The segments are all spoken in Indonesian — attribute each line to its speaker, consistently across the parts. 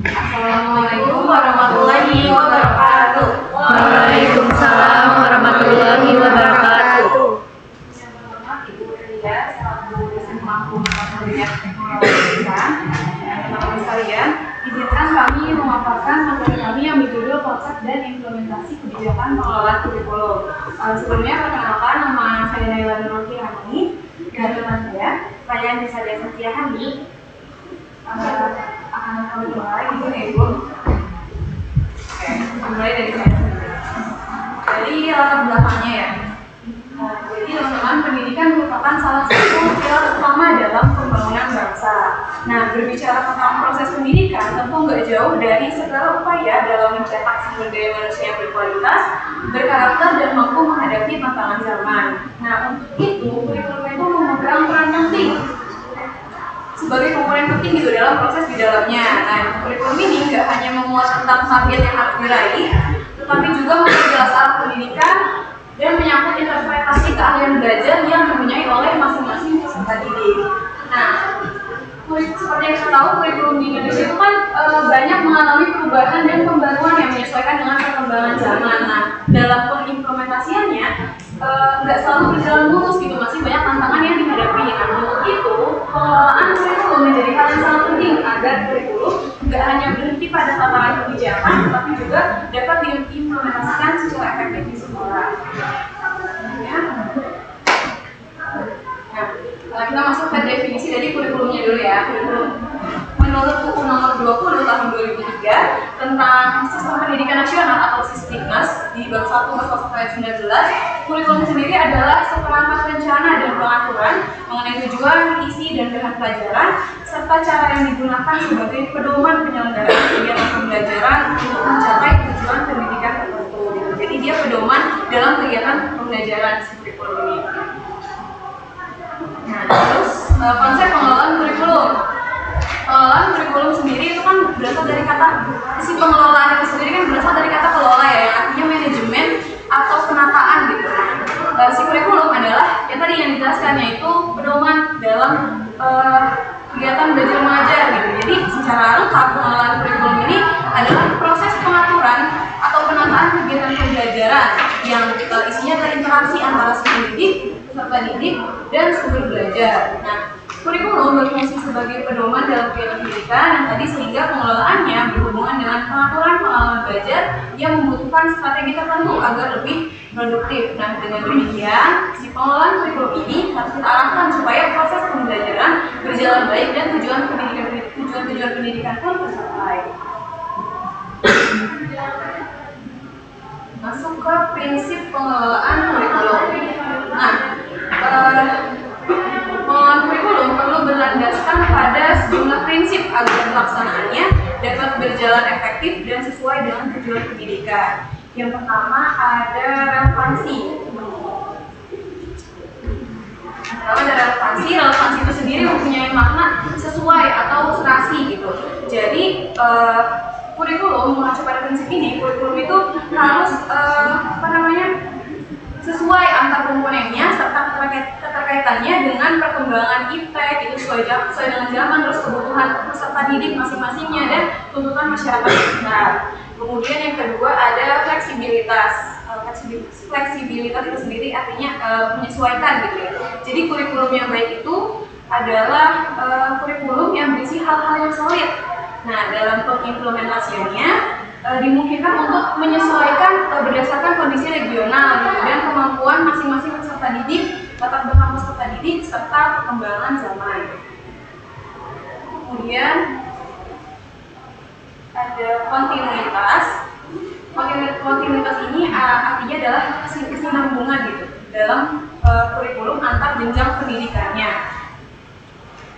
Speaker 1: Assalamualaikum warahmatullahi wabarakatuh.
Speaker 2: Waalaikumsalam warahmatullahi wabarakatuh.
Speaker 1: Ibu Ria selaku dosen pemangku materi teknologi kita. Teman-teman sekalian, izinkan kami memaparkan materi kami yang berjudul konsep dan implementasi kebijakan pengelolaan kurikulum. Sebelumnya perkenalkan, nama saya Naila Nurul Kirani dan teman saya Nisa Desya Hani. Akan kami mulai gitu ya Ibu. Oke, mulai dari saya sendiri. Jadi latar belakangnya ya. Jadi teman-teman, pendidikan merupakan salah satu pilar utama dalam pembangunan bangsa. Nah, berbicara tentang proses pendidikan tentu nggak jauh dari segala upaya dalam mencetak sumber daya manusia yang berkualitas, berkarakter, dan mampu menghadapi tantangan zaman. Nah, untuk itu kurikulum itu memegang peran penting sebagai komponen penting gitu dalam proses di dalamnya. Nah, kurikulum ini nggak hanya memuat tentang target yang harus diraih, tetapi juga memperjelas arah pendidikan dan menyangkut interpretasi keahlian belajar yang dipunyai oleh masing-masing peserta didik. Nah, seperti yang kita tahu, kurikulum di Indonesia itu kan banyak mengalami perubahan dan pembaruan yang menyesuaikan dengan perkembangan zaman. Nah, dalam pengimplementasiannya nggak selalu berjalan mulus gitu, masih banyak tantangan yang dihadapi. Nah, untuk itu pengelolaan kurikulum menjadi hal yang sangat penting agar kurikulum nggak hanya berhenti pada tataran kebijakan, tetapi juga dapat diimplementasikan secara efektif di sekolah. Ya. Nah, kita masuk ke definisi dari kurikulumnya dulu ya. Kurikulum menurut UU nomor 20 tahun 2003 tentang Sistem Pendidikan Nasional atau Sisdiknas di bab 1 pasal 1 ayat 19, kurikulum sendiri adalah seperangkat rencana dan pengaturan mengenai tujuan, isi, dan bahan pelajaran serta cara yang digunakan sebagai pedoman penyelenggaraan kegiatan pembelajaran untuk mencapai tujuan pendidikan tertentu. Jadi dia pedoman dalam kegiatan pembelajaran kurikulum ini. Nah, terus konsep pengelolaan kurikulum. Pengelolaan kurikulum sendiri itu kan berasal dari kata, si pengelolaan itu sendiri kan berasal dari kata kelola ya, yang artinya manajemen atau penataan gitu. Si kurikulum adalah yang tadi yang dijelaskan, yaitu pedoman dalam kegiatan belajar mengajar gitu. Jadi secara lengkap pengelolaan kurikulum ini adalah proses pengaturan atau penataan kegiatan pembelajaran yang isinya adalah interaksi antara si pendidik, peserta didik, dan sumber belajar. Nah, kurikulum berfungsi sebagai pedoman dalam kegiatan pendidikan yang tadi, sehingga pengelolaannya berhubungan dengan pengaturan pengalaman belajar yang membutuhkan strategi tertentu agar lebih produktif. Nah, dengan demikian, si pengelolaan kurikulum ini harus kita arahkan supaya proses pembelajaran berjalan baik dan tujuan pendidikan pun tercapai. Masuk ke prinsip pengelolaan kurikulum. Nah, pengelolaan kurikulum perlu berlandaskan pada sejumlah prinsip agar pelaksanaannya dapat berjalan efektif dan sesuai dengan tujuan pendidikan. Yang pertama ada relevansi. Relevansi itu sendiri mempunyai makna sesuai atau serasi gitu. Jadi kurikulum mengacu pada prinsip ini, kurikulum itu harus sesuai antar komponennya serta keterkaitannya dengan perkembangan iptek itu sesuai dengan zaman, terus kebutuhan peserta didik masing-masingnya dan tuntutan masyarakat sekitar. Kemudian yang kedua ada fleksibilitas. Fleksibilitas itu sendiri artinya menyesuaikan gitu ya. Jadi kurikulum yang baik itu adalah kurikulum yang berisi hal-hal yang solid. Nah, dalam pengimplementasiannya dimungkinkan untuk menyesuaikan berdasarkan kondisi regional gitu, dan kemampuan masing-masing peserta didik, latar belakang peserta didik, serta perkembangan zaman. Kemudian ada kontinuitas. Kontinuitas ini artinya adalah kesinambungan gitu dalam kurikulum antar jenjang pendidikannya.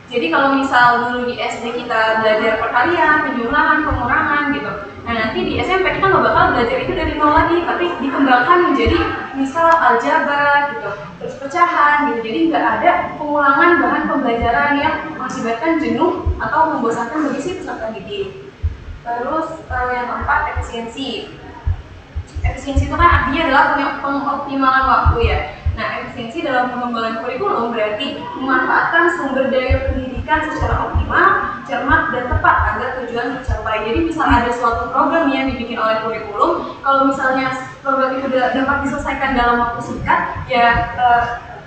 Speaker 1: Jadi kalau misal dulu di SD kita belajar perkalian, penjumlahan, pengurangan gitu. Nah, nanti di SMP kita nggak bakal belajar itu dari nol lagi, tapi dikembangkan menjadi misal aljabar gitu, terus pecahan gitu. Jadi nggak ada pengulangan bahan pembelajaran yang mengakibatkan jenuh atau membosankan bagi si peserta didik. Terus yang keempat efisiensi. Efisiensi itu kan artinya adalah pengoptimalan waktu ya. Nah, efisiensi dalam pengembangan kurikulum berarti memanfaatkan sumber daya pendidikan secara optimal cermat dan tepat agar tujuan tercapai. Jadi misal ada suatu program yang dibikin oleh kurikulum, kalau misalnya program itu dapat diselesaikan dalam waktu singkat, ya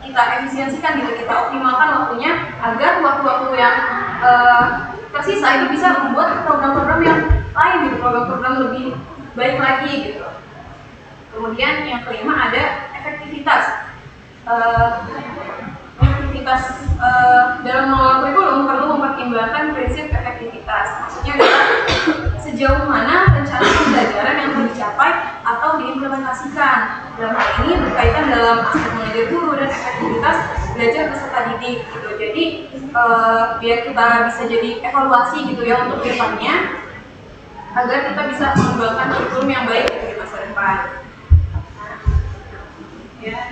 Speaker 1: kita efisiensikan gitu, kita optimalkan waktunya agar waktu-waktu yang tersisa itu bisa membuat program-program yang lain gitu, program-program lebih baik lagi gitu. Kemudian yang kelima ada efektivitas. Dalam mengelola kurikulum perlu mempertimbangkan prinsip efektivitas. Maksudnya adalah sejauh mana rencana pembelajaran yang telah dicapai atau diimplementasikan. Dalam hal ini berkaitan dalam aspek mengajar guru dan efektivitas belajar peserta didik gitu. Jadi biar kita bisa jadi evaluasi gitu ya untuk kedepannya, agar kita bisa mengembangkan kurikulum yang baik gitu di masa depan. Ya.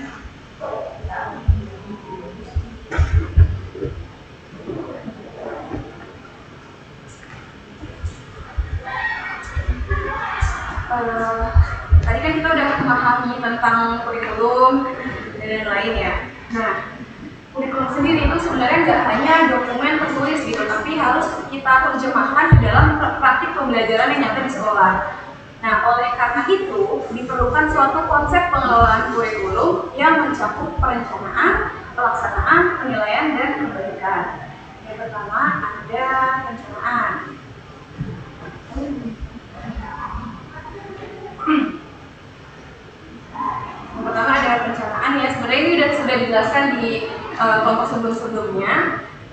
Speaker 1: Tadi kan kita udah memahami tentang kurikulum dan lain-lain ya. Nah, kurikulum sendiri itu sebenarnya nggak hanya dokumen tertulis gitu, tapi harus kita terjemahkan ke dalam praktik pembelajaran yang nyata di sekolah. Nah, oleh karena itu diperlukan suatu konsep pengelolaan kurikulum yang mencakup perencanaan, pelaksanaan, penilaian, dan perbaikan. Yang pertama ada perencanaan. Yang pertama ada perencanaan ya, sebenarnya ini sudah dijelaskan di kelompok sebelum-sebelumnya.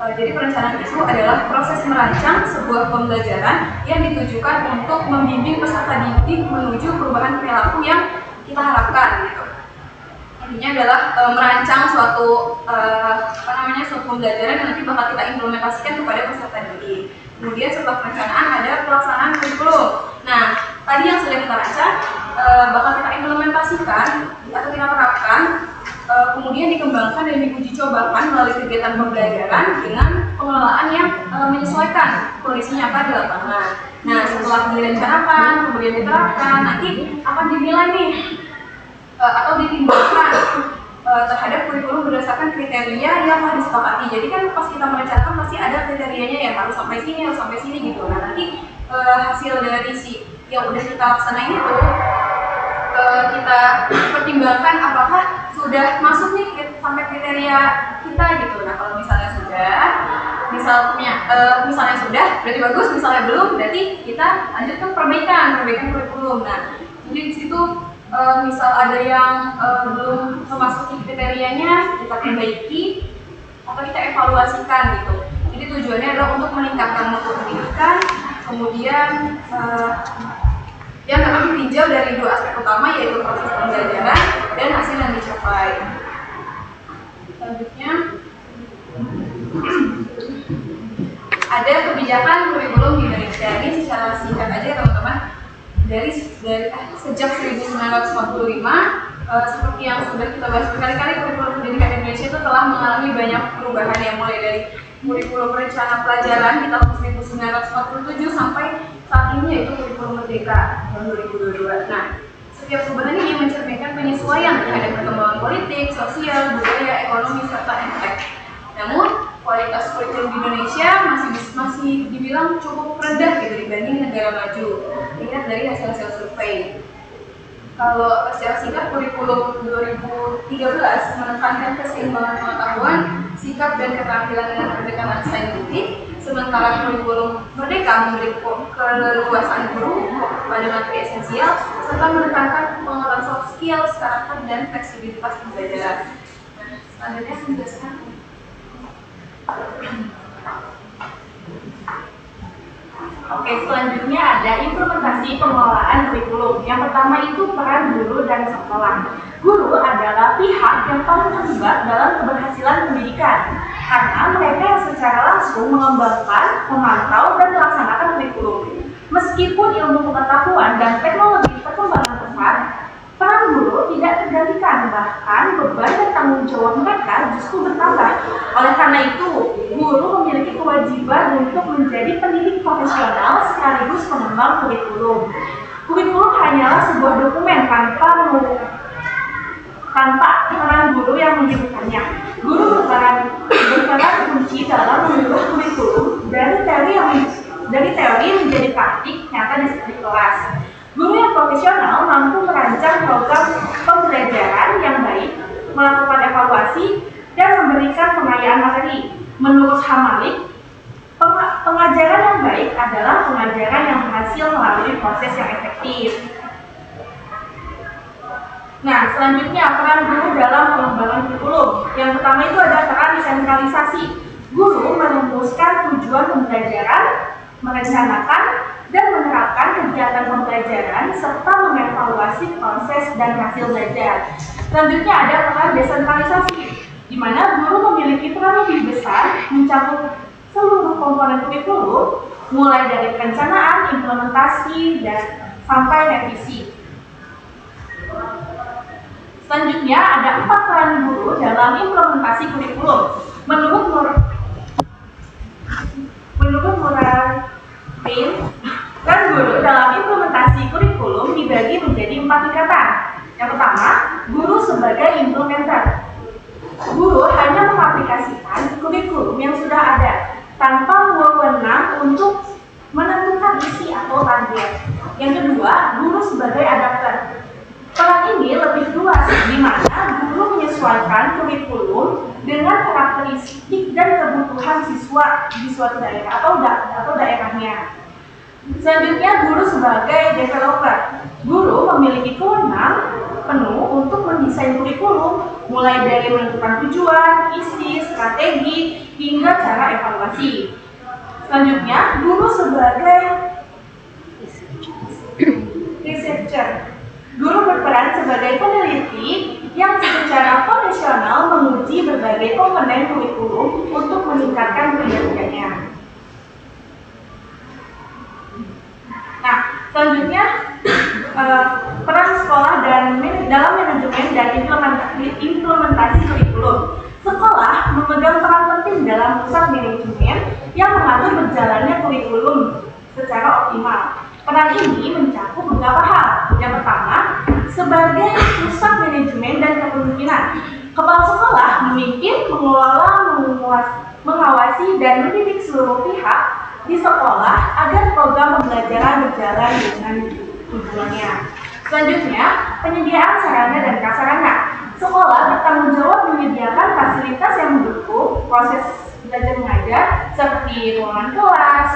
Speaker 1: Jadi perencanaan itu adalah proses merancang sebuah pembelajaran yang ditujukan untuk membimbing peserta didik menuju perubahan perilaku yang kita harapkan gitu. Intinya adalah merancang suatu suatu pembelajaran yang nanti bakal kita implementasikan kepada peserta didik. Kemudian setelah perencanaan ada pelaksanaan kurikulum. Nah, tadi yang sudah kita rancang bakal kita implementasikan atau kita terapkan, kemudian dikembangkan dan diuji cobakan melalui kegiatan pembelajaran dengan pengelolaan yang menyesuaikan kondisi nyata di lapangan. Nah, setelah direncanakan, kemudian diterapkan, nanti akan dinilai nih atau ditimbulkan terhadap kurikulum berdasarkan kriteria yang telah disepakati. Jadi kan pas kita merencanakan pasti ada kriterianya ya, harus sampai sini gitu. Nah, nanti hasil dari si yang udah kita laksanain itu kita pertimbangkan apakah sudah masuk nih sampai kriteria kita gitu. Nah, kalau misalnya sudah, misalnya sudah berarti bagus, misalnya belum berarti kita lanjutkan perbaikan kurikulum. Nah, jadi di situ misal ada yang belum memasuki kriterianya, kita perbaiki atau kita evaluasikan gitu. Jadi tujuannya adalah untuk meningkatkan mutu pendidikan, kemudian yang dapat ditinjau dari dua aspek utama, yaitu proses pembelajaran dan hasil yang dicapai. Selanjutnya ada kebijakan kurikulum di Indonesia. Ini secara singkat aja teman-teman. Dari sejak 1945, seperti yang sudah kita bahas berkali-kali, kurikulum pendidikan Indonesia itu telah mengalami banyak perubahan yang mulai dari kurikulum rencana pelajaran di tahun 1947 sampai saat ini, yaitu kurikulum Merdeka tahun 2022. Nah, setiap perubahan ini mencerminkan penyesuaian terhadap perkembangan politik, sosial, budaya, ekonomi, serta estetik. Namun, kualitas kurikulum di Indonesia masih dibilang cukup rendah gitu dibanding negara maju. Lihat dari hasil-hasil survei. Kalau secara singkat, kurikulum 2013 menekankan keseimbangan pengetahuan, sikap dan keterampilan dengan pendekatan saintifik, sementara kurikulum Merdeka memberi keleluasaan guru pada materi esensial serta menekankan pengembangan soft skills, karakter, dan fleksibilitas pembelajaran. Nah, selanjutnya menjelaskan.
Speaker 3: Oke, selanjutnya ada implementasi pengelolaan kurikulum. Yang pertama itu peran guru dan sekolah. Guru adalah pihak yang paling terlibat dalam keberhasilan pendidikan karena mereka yang secara langsung mengembangkan, memantau, dan melaksanakan kurikulum. Meskipun ilmu pengetahuan dan teknologi perkembangan pesat, peran guru tidak tergantikan, bahkan beban dan tanggung jawab mereka justru bertambah. Oleh karena itu, guru memiliki kewajiban untuk menjadi pendidik profesional sekaligus pengembang kurikulum. Kurikulum hanyalah sebuah dokumen tanpa peran guru yang menghidupkannya. Guru berperan kunci dalam mengubah kurikulum dari teori yang teori menjadi praktik nyata di kelas. Guru yang profesional mampu merancang program pembelajaran yang baik, melakukan evaluasi, dan memberikan pengayaan materi. Menurut Hamalik, pengajaran yang baik adalah pengajaran yang berhasil melalui proses yang efektif. Nah, selanjutnya peran guru dalam pengembangan kurikulum. Yang pertama itu ada peran desentralisasi. Guru merumuskan tujuan pembelajaran, merencanakan dan menerapkan kegiatan pembelajaran serta mengevaluasi proses dan hasil belajar. Selanjutnya ada peran desentralisasi, di mana guru memiliki peran lebih besar mencakup seluruh komponen kurikulum, mulai dari perencanaan, implementasi, dan sampai revisi. Selanjutnya ada 4 peran guru dalam implementasi kurikulum. Menurut Murray, peran guru dalam implementasi kurikulum dibagi menjadi 4 tingkatan. Yang pertama, guru sebagai implementer. Guru hanya mengaplikasikan kurikulum yang sudah ada tanpa wewenang untuk menentukan isi atau target. Yang kedua, guru sebagai adapter. Peran ini lebih luas, di mana guru menyesuaikan kurikulum dengan karakteristik dan kebutuhan siswa di suatu daerah atau daerahnya. Selanjutnya, guru sebagai developer. Guru memiliki kewenangan penuh untuk mendesain kurikulum, mulai dari menentukan tujuan, isi, strategi, hingga cara evaluasi. Selanjutnya, guru sebagai researcher. Guru berperan sebagai peneliti yang secara profesional menguji berbagai komponen kurikulum untuk meningkatkan kinerjanya. Nah, selanjutnya peran sekolah dalam manajemen dan implementasi kurikulum. Sekolah memegang peran penting dalam pusat manajemen yang mengatur berjalannya kurikulum secara optimal. Peran ini mencakup beberapa hal. Yang pertama, sebagai pusat manajemen dan kepemimpinan, kepala sekolah memimpin, mengelola, mengawasi, dan mendidik seluruh pihak di sekolah agar program pembelajaran berjalan dengan tujuannya. Selanjutnya, penyediaan sarana dan prasarana. Sekolah bertanggung jawab menyediakan fasilitas yang mendukung proses belajar mengajar seperti ruangan kelas,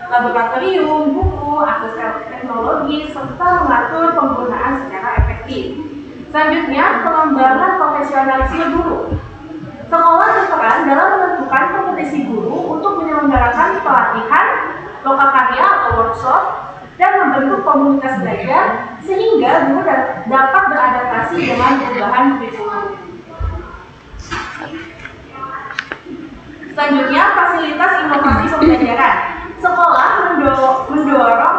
Speaker 3: laboratorium, buku, akses teknologi, serta mengatur penggunaan secara efektif. Selanjutnya, pengembangan profesionalisme guru. Sekolah berperan dalam menentukan kompetisi guru untuk menyelenggarakan pelatihan, lokakarya atau workshop, dan membentuk komunitas belajar sehingga guru dapat beradaptasi dengan perubahan kurikulum. Selanjutnya, fasilitas inovasi pembelajaran. Sekolah mendorong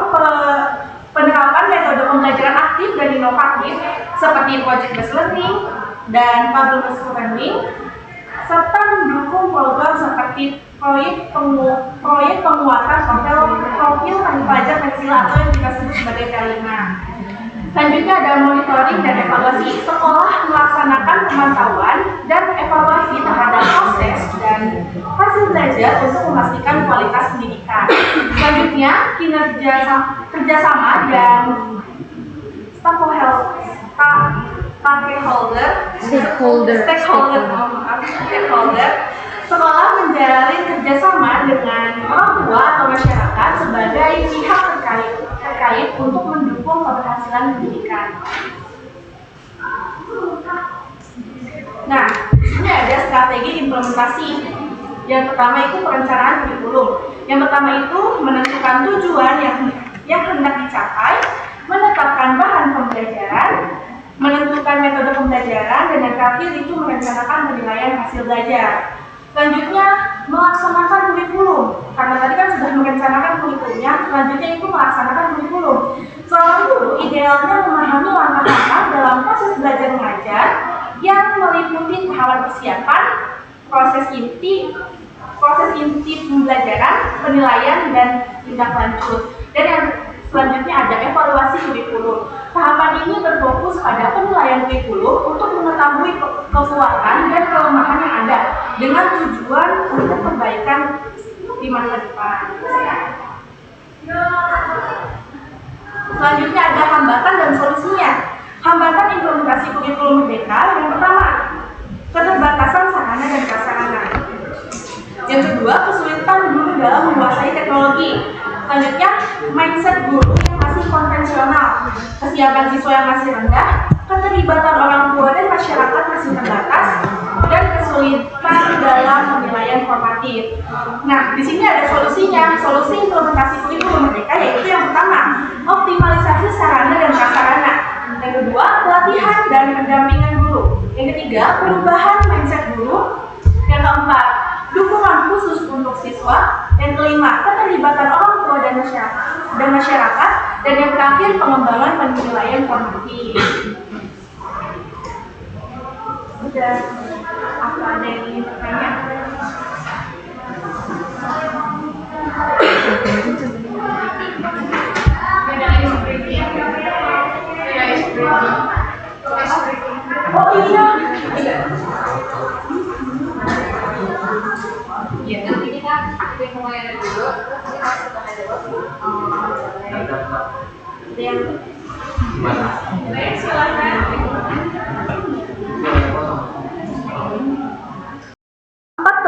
Speaker 3: penerapan metode pembelajaran aktif dan inovatif seperti project-based learning dan problem-based learning, serta mendukung program seperti proyek penguatan profil pelajar Pancasila atau yang kita sebut sebagai P5. Selanjutnya ada monitoring dan evaluasi. Sekolah melaksanakan pemantauan dan evaluasi terhadap proses dan hasil belajar untuk memastikan kualitas pendidikan. Selanjutnya, kerjasama dan stakeholder. Sekolah menjalin kerjasama dengan orang tua atau masyarakat sebagai pihak terkait untuk mendukung keberhasilan pendidikan. Nah, ini ada strategi implementasi. Yang pertama itu perencanaan kurikulum. Yang pertama itu menentukan tujuan yang hendak dicapai, menetapkan bahan pembelajaran, menentukan metode pembelajaran, dan yang terakhir itu merencanakan penilaian hasil belajar. Selanjutnya, melaksanakan kurikulum. Karena tadi kan sudah merencanakan kurikulumnya, selanjutnya itu melaksanakan kurikulum. Seorang guru idealnya memahami langkah-langkah dalam proses belajar mengajar yang meliputi tahapan persiapan, proses inti pembelajaran, penilaian, dan tindak lanjut. Dan yang selanjutnya ada evaluasi kurikulum. Tahapan ini berfokus pada penilaian kurikulum untuk mengetahui kekuatan dan kelemahan yang ada dengan tujuan untuk perbaikan di masa depan. Selanjutnya ada hambatan dan solusinya. Hambatan implementasi kurikulum merdeka yang pertama, keterbatasan sarana dan prasarana. Yang kedua, kesulitan guru dalam menguasai teknologi. Selanjutnya, mindset guru yang masih konvensional, kesiapan siswa yang masih rendah, keterlibatan orang tua dan masyarakat masih terbatas, dan kesulitan dalam penilaian formatif. Nah, di sini ada solusinya. Solusi implementasi kurikulum merdeka yaitu yang pertama, optimalisasi sarana dan prasarana. Yang kedua, pelatihan dan pendampingan guru. Yang ketiga, perubahan mindset guru. Yang keempat, dukungan khusus untuk siswa. Yang kelima, keterlibatan orang tua dan masyarakat. Dan yang terakhir, pengembangan penilaian formatif. Udah, apa ada yang ingin bertanya? Oh iya.
Speaker 1: Ya, nanti kita mulai dari dulu, terus kita setelah jawab.
Speaker 3: Ada yang
Speaker 1: Silakan.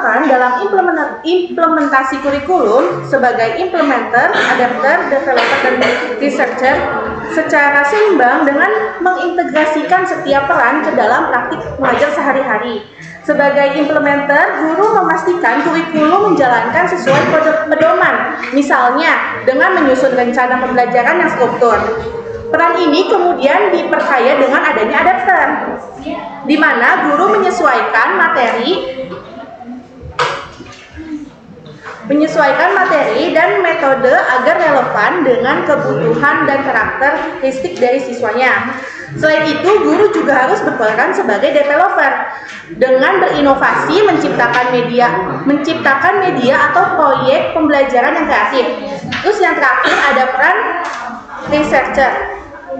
Speaker 3: peran dalam implementasi kurikulum sebagai implementer, adapter, developer, dan researcher secara seimbang dengan mengintegrasikan setiap peran ke dalam praktik mengajar sehari-hari. Sebagai implementer, guru memastikan kurikulum menjalankan sesuai pedoman, misalnya dengan menyusun rencana pembelajaran yang struktur. Peran ini kemudian diperkaya dengan adanya adapter, di mana guru menyesuaikan materi dan metode agar relevan dengan kebutuhan dan karakteristik dari siswanya. Selain itu, guru juga harus berperan sebagai developer dengan berinovasi menciptakan media atau proyek pembelajaran yang kreatif. Terus yang terakhir ada peran researcher,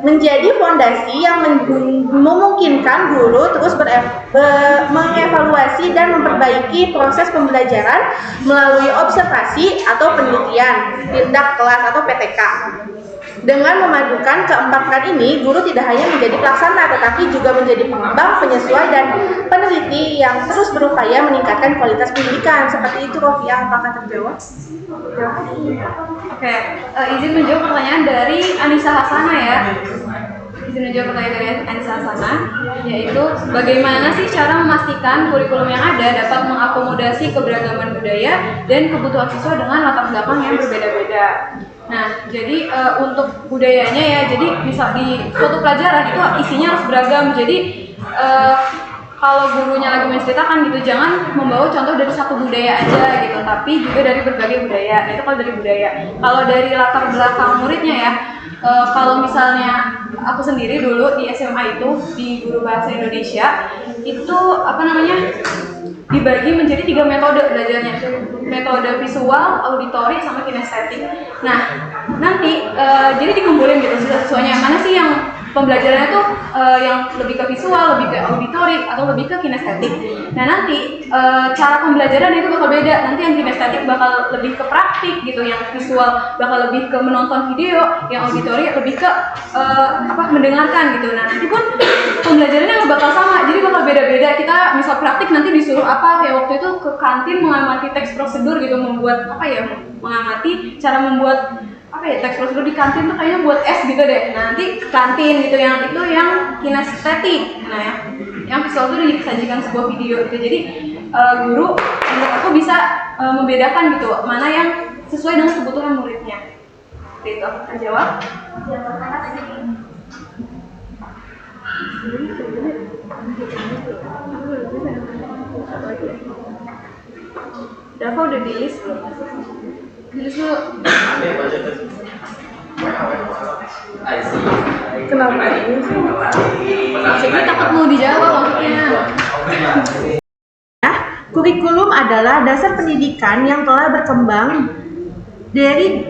Speaker 3: menjadi fondasi yang memungkinkan guru terus mengevaluasi dan memperbaiki proses pembelajaran melalui observasi atau penelitian, tindak kelas atau PTK. Dengan memadukan keempat peran ini, guru tidak hanya menjadi pelaksana, tetapi juga menjadi pengembang, penyesuai, dan peneliti yang terus berupaya meningkatkan kualitas pendidikan. Seperti itu, Rofia. Apakah terjawab?
Speaker 1: Oke, izin menjawab pertanyaan dari Anissa Hasana ya. Yaitu bagaimana sih cara memastikan kurikulum yang ada dapat mengakomodasi keberagaman budaya dan kebutuhan siswa dengan latar belakang yang berbeda-beda. Nah, jadi untuk budayanya ya, jadi misal di suatu pelajaran itu isinya harus beragam. Jadi kalau gurunya lagi menceritakan gitu, jangan membawa contoh dari satu budaya aja gitu, tapi juga dari berbagai budaya. Nah, itu kalau dari budaya. Kalau dari latar belakang muridnya ya, kalau misalnya aku sendiri dulu di SMA itu di guru bahasa Indonesia itu dibagi menjadi 3 metode belajarnya, metode visual, auditori, sama kinestetik. Nah, nanti jadi dikumpulin gitu siswa-siswanya mana sih yang pembelajarannya tuh yang lebih ke visual, lebih ke auditori, atau lebih ke kinestetik. Nah, nanti cara pembelajaran itu bakal beda. Nanti yang kinestetik bakal lebih ke praktik gitu, yang visual bakal lebih ke menonton video, yang auditori lebih ke mendengarkan gitu. Nah, nanti pun pembelajarannya nggak bakal sama, jadi bakal beda-beda. Kita misal praktik nanti disuruh kayak waktu itu ke kantin mengamati teks prosedur gitu, mengamati cara membuat teks prosedur di kantin tuh kayaknya buat es gitu deh. Nah, nanti ke kantin gitu, yang itu yang kinestetik. Nah, yang visual tuh disajikan sebuah video gitu. Jadi guru menurut aku bisa membedakan gitu mana yang sesuai dengan kebutuhan muridnya. Gitu. Terjawab? Dava udah di list belum? Justru
Speaker 3: Kenapa ini sih?
Speaker 1: jadi takut mau dijawab maksudnya.
Speaker 3: Kurikulum adalah dasar pendidikan yang telah berkembang dari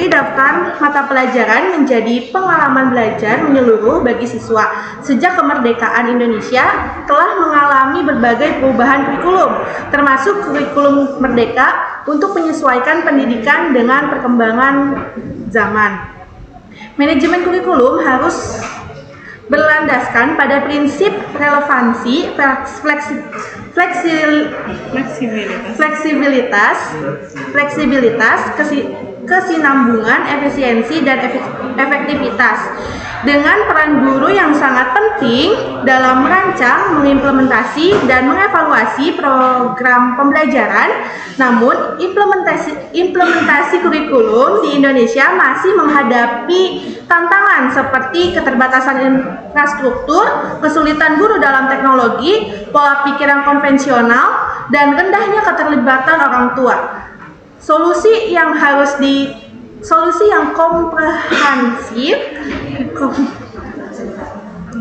Speaker 3: daftar mata pelajaran menjadi pengalaman belajar menyeluruh bagi siswa. Sejak kemerdekaan Indonesia telah mengalami
Speaker 4: berbagai perubahan kurikulum, termasuk kurikulum merdeka untuk menyesuaikan pendidikan dengan perkembangan zaman. Manajemen kurikulum harus berlandaskan pada prinsip relevansi, fleksibilitas, kesinambungan, efisiensi, dan efektivitas. Dengan peran guru yang sangat penting dalam merancang, mengimplementasi, dan mengevaluasi program pembelajaran, namun implementasi kurikulum di Indonesia masih menghadapi tantangan seperti keterbatasan infrastruktur, kesulitan guru dalam teknologi, pola pikir yang konvensional, dan rendahnya keterlibatan orang tua. Solusi yang komprehensif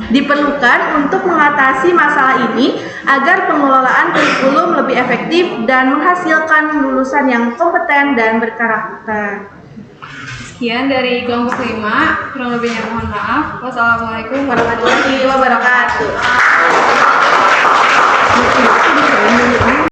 Speaker 4: diperlukan untuk mengatasi masalah ini agar pengelolaan kurikulum lebih efektif dan menghasilkan lulusan yang kompeten dan berkarakter.
Speaker 1: Sekian dari kelompok 5, kurang lebihnya mohon maaf. Wassalamualaikum warahmatullahi wabarakatuh.